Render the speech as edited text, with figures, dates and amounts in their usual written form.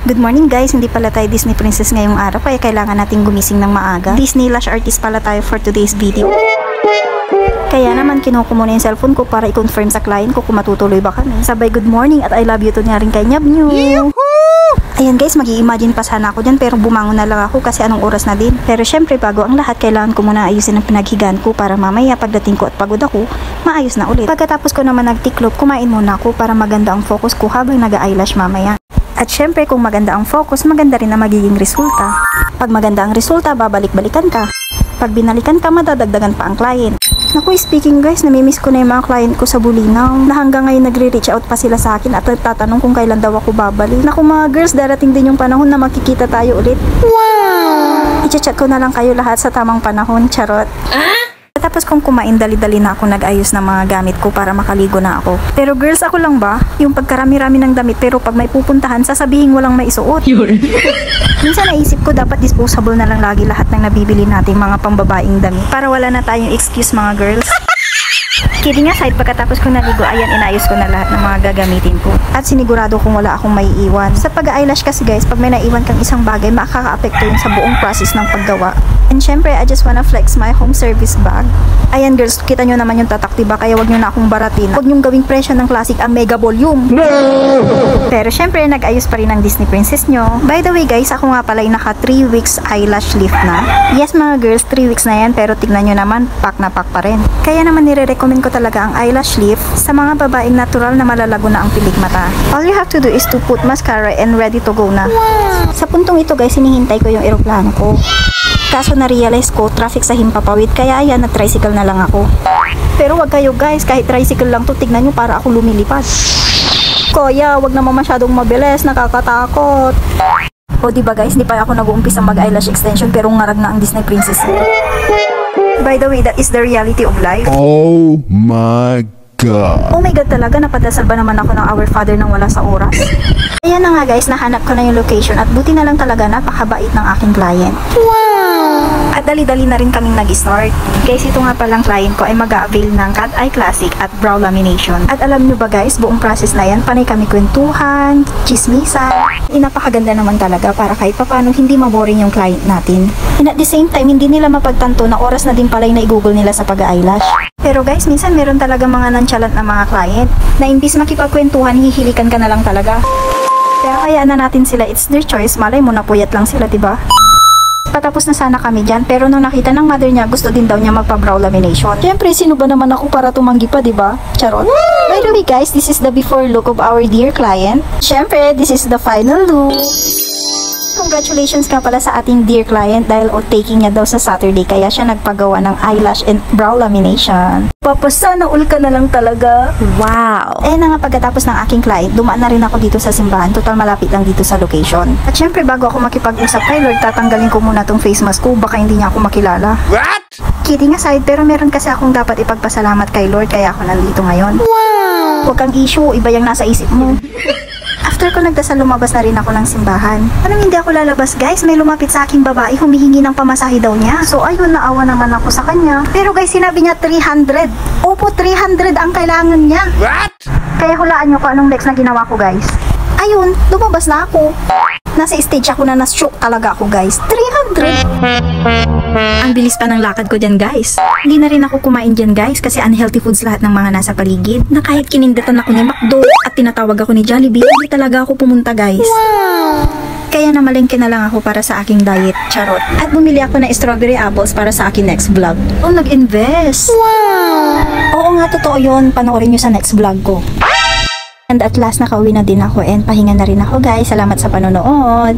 Good morning guys, hindi pala tayo Disney princess ngayong araw kaya kailangan nating gumising ng maaga. Disney lash artist pala tayo for today's video. Kaya naman kinuha ko muna yung cellphone ko para i-confirm sa client ko kung matutuloy ba kami. Sabay good morning at I love you to niya rin kay Nyab Nyu. Ayan guys, mag-i-imagine pa sana ako dyan pero bumangon na lang ako kasi anong oras na din. Pero syempre bago ang lahat, kailangan ko muna ayusin ang pinaghigaan ko para mamaya pagdating ko at pagod ako, maayos na ulit. Pagkatapos ko naman nagtiklop, kumain muna ako para maganda ang focus ko habang nag-eyelash mamaya. At syempre kung maganda ang focus, maganda rin na magiging resulta. Pag maganda ang resulta, babalik-balikan ka. Pag binalikan ka, madadagdagan pa ang client. Naku, speaking guys, namimiss ko na yung mga client ko sa Bulinaw na hanggang ngayon nagre-reach out pa sila sa akin at nagtatanong kung kailan daw ako babalik. Naku mga girls, darating din yung panahon na makikita tayo ulit. Wow! I-chat ko na lang kayo lahat sa tamang panahon, charot. Tapos kung kumain, dali-dali na ako nag-ayos ng mga gamit ko para makaligo na ako. Pero girls, ako lang ba? Yung pagkarami-rami ng damit pero pag may pupuntahan, sasabihin walang may isuot. Minsan naisip ko dapat disposable na lang lagi lahat ng nabibili nating mga pambabaing damit para wala na tayong excuse mga girls. Kidding aside, pagkatapos ko naligo, ayan, inayos ko na lahat ng mga gagamitin ko. At sinigurado kong wala akong may iwan. Sa pag-eyelash kasi guys, pag may naiwan kang isang bagay, makaka-apekto yun sa buong process ng paggawa. And syempre, I just wanna flex my home service bag. Ayan girls, kita nyo naman yung tatak, diba? Kaya wag nyo na akong baratin. Wag nyong gawing presyo ng classic ang mega volume. No! Pero syempre, nag-ayos pa rin ang Disney princess nyo. By the way guys, ako nga pala ay naka 3 weeks eyelash lift na. Yes mga girls, 3 weeks na yan, pero tignan nyo naman, pack na pack pa rin. Kaya naman nire-recommend ko talaga ang eyelash lift sa mga babaeng natural na malalago na ang pilik mata. All you have to do is to put mascara and ready to go na. Wow. Sa puntong ito guys, hinihintay ko yung eroplano ko. Kaso na-realize ko, traffic sa Himpapawid, kaya ayan, nag-tricycle na lang ako. Pero wag kayo guys, kahit tricycle lang to, tignan nyo para ako lumilipad. Kuya, wag naman masyadong mabilis, nakakatakot. O diba guys, di pa ako nag-uumpisa mag-eyelash extension pero ngarag na ang Disney princess. By the way, that is the reality of life. Oh my God. Oh my God talaga, napadasal ba naman ako ng Our Father nang wala sa oras? Ayan na nga guys, nahanap ko na yung location at buti na lang talaga napakabait ng aking client. Wow! At dali-dali na rin kaming nag-start. Guys, ito nga palang client ko ay mag-a-avail ng Cat Eye Classic at Brow Lamination. At alam nyo ba guys, buong process na yan, panay kami kwentuhan, chismisan. Napakaganda naman talaga para kahit papaano hindi maboring yung client natin. And at the same time, hindi nila mapagtanto na oras na din pala yung na-google nila sa pag-eyelash. Pero guys, minsan meron talaga mga nonchalant na mga client na imbis makipagkwentuhan, hihilikan ka na lang talaga. Pero kaya na natin sila, it's their choice, malay mo napuyat lang sila, diba? Patapos na sana kami dyan, pero nung nakita ng mother niya, gusto din daw niya magpa-brow lamination. Siyempre, sino ba naman ako para tumanggi pa, diba? Charot. By the way guys, this is the before look of our dear client. Siyempre, this is the final look. Congratulations nga pala sa ating dear client dahil taking niya daw sa Saturday kaya siya nagpagawa ng eyelash and brow lamination. Papasana all ka na lang talaga. Wow! Eh na nga pagkatapos ng aking client, dumaan na rin ako dito sa simbahan. Total malapit lang dito sa location. At syempre bago ako makipag-usap kay Lord, tatanggalin ko muna tong face mask ko. Baka hindi niya ako makilala. What? Kidding aside, pero meron kasi akong dapat ipagpasalamat kay Lord kaya ako nandito ngayon. Wow! Huwag kang issue, iba yung nasa isip mo. After ko nagdasal, lumabas na rin ako ng simbahan. Anong hindi ako lalabas guys? May lumapit sa aking babae, humihingi ng pamasahe daw niya. So ayun, naawa naman ako sa kanya. Pero guys, sinabi niya 300. Opo, 300 ang kailangan niya. What? Kaya hulaan niyo kung anong next na ginawa ko guys. Ayun, lumabas na ako. Nasa stage ako na nas-shock talaga ako guys. 300! Ang bilis pa ng lakad ko dyan guys. Hindi na rin ako kumain dyan guys kasi unhealthy foods lahat ng mga nasa paligid. Na kahit kinindatan ako ni McDo at tinatawag ako ni Jollibee, hindi talaga ako pumunta guys. Wow! Kaya namalengke na lang ako para sa aking diet, charot. At bumili ako ng strawberry apples para sa aking next vlog. Oh, nag-invest! Wow! Oo nga, totoo yun. Panoorin nyo sa next vlog ko. And at last, nakauwi na din ako and pahinga na rin ako guys. Salamat sa panonood.